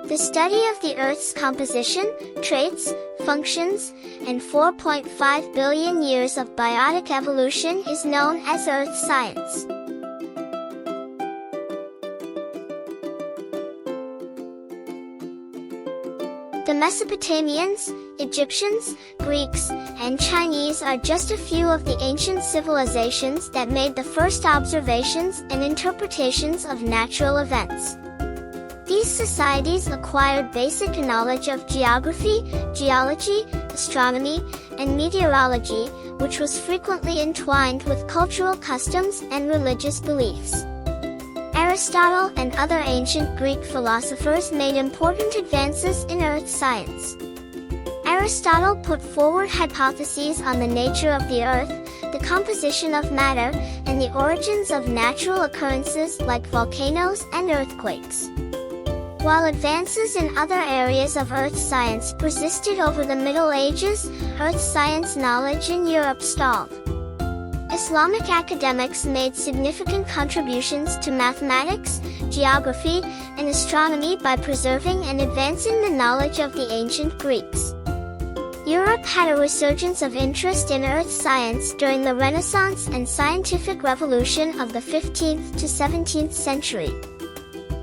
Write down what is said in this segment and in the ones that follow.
The study of the Earth's composition, traits, functions, and 4.5 billion years of biotic evolution is known as Earth science. The Mesopotamians, Egyptians, Greeks, and Chinese are just a few of the ancient civilizations that made the first observations and interpretations of natural events. These societies acquired basic knowledge of geography, geology, astronomy, and meteorology, which was frequently entwined with cultural customs and religious beliefs. Aristotle and other ancient Greek philosophers made important advances in earth science. Aristotle put forward hypotheses on the nature of the earth, the composition of matter, and the origins of natural occurrences like volcanoes and earthquakes. While advances in other areas of earth science persisted over the Middle Ages, earth science knowledge in Europe stalled. Islamic academics made significant contributions to mathematics, geography, and astronomy by preserving and advancing the knowledge of the ancient Greeks. Europe had a resurgence of interest in earth science during the Renaissance and scientific revolution of the 15th to 17th century.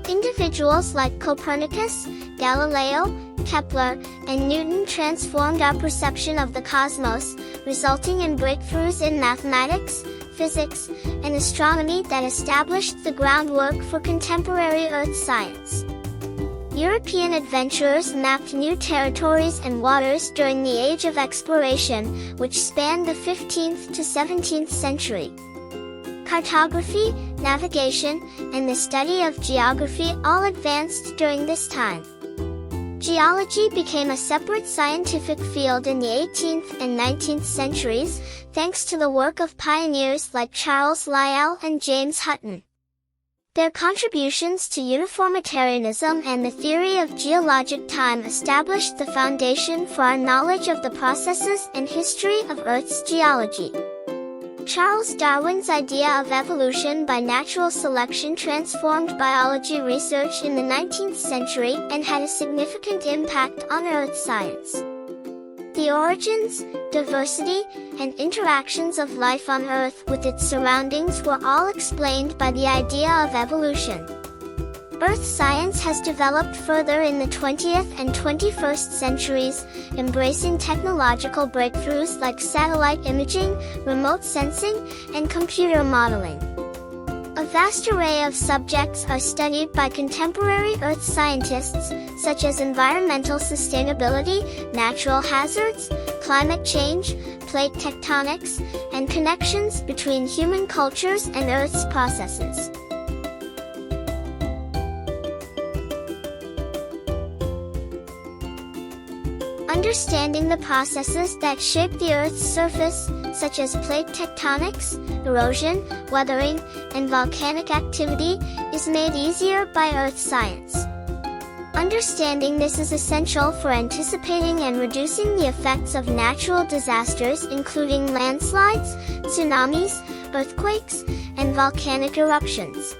Individuals like Copernicus, Galileo, Kepler, and Newton transformed our perception of the cosmos, resulting in breakthroughs in mathematics, physics, and astronomy that established the groundwork for contemporary earth science. European adventurers mapped new territories and waters during the Age of Exploration, which spanned the 15th to 17th century. Cartography, navigation, and the study of geography all advanced during this time. Geology became a separate scientific field in the 18th and 19th centuries, thanks to the work of pioneers like Charles Lyell and James Hutton. Their contributions to uniformitarianism and the theory of geologic time established the foundation for our knowledge of the processes and history of Earth's geology. Charles Darwin's idea of evolution by natural selection transformed biology research in the 19th century and had a significant impact on earth science. The origins, diversity, and interactions of life on Earth with its surroundings were all explained by the idea of evolution. Earth science has developed further in the 20th and 21st centuries, embracing technological breakthroughs like satellite imaging, remote sensing, and computer modeling. A vast array of subjects are studied by contemporary earth scientists, such as environmental sustainability, natural hazards, climate change, plate tectonics, and connections between human cultures and Earth's processes. Understanding the processes that shape the Earth's surface, such as plate tectonics, erosion, weathering, and volcanic activity, is made easier by earth science. Understanding this is essential for anticipating and reducing the effects of natural disasters including landslides, tsunamis, earthquakes, and volcanic eruptions.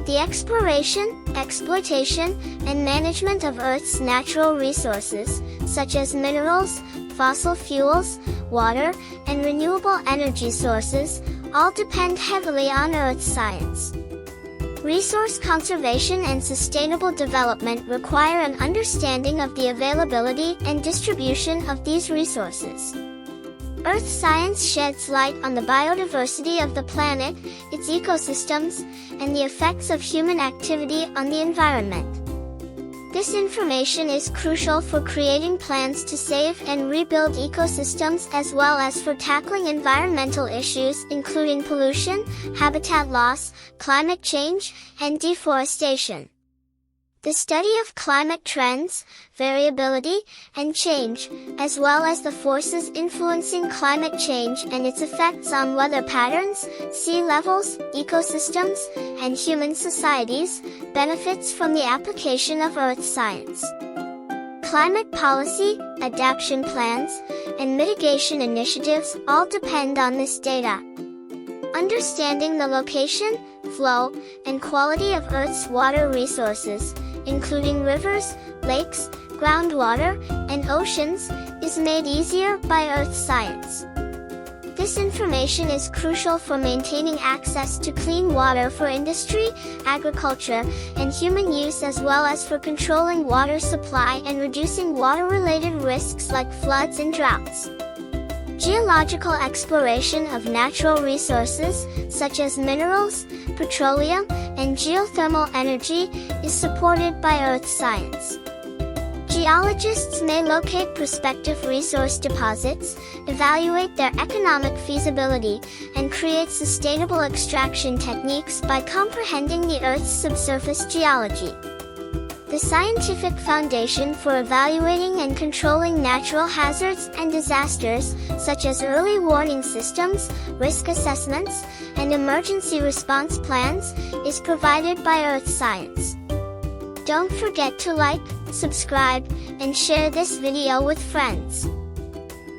The exploration, exploitation, and management of Earth's natural resources, such as minerals, fossil fuels, water, and renewable energy sources, all depend heavily on earth science. Resource conservation and sustainable development require an understanding of the availability and distribution of these resources. Earth science sheds light on the biodiversity of the planet, its ecosystems, and the effects of human activity on the environment. This information is crucial for creating plans to save and rebuild ecosystems as well as for tackling environmental issues including pollution, habitat loss, climate change, and deforestation. The study of climate trends, variability, and change, as well as the forces influencing climate change and its effects on weather patterns, sea levels, ecosystems, and human societies, benefits from the application of earth science. Climate policy, adaptation plans, and mitigation initiatives all depend on this data. Understanding the location, flow, and quality of Earth's water resources, including rivers, lakes, groundwater, and oceans, is made easier by earth science. This information is crucial for maintaining access to clean water for industry, agriculture, and human use, as well as for controlling water supply and reducing water-related risks like floods and droughts. Geological exploration of natural resources, such as minerals, petroleum, and geothermal energy, is supported by earth science. Geologists may locate prospective resource deposits, evaluate their economic feasibility, and create sustainable extraction techniques by comprehending the Earth's subsurface geology. The scientific foundation for evaluating and controlling natural hazards and disasters, such as early warning systems, risk assessments, and emergency response plans, is provided by earth science. Don't forget to like, subscribe, and share this video with friends.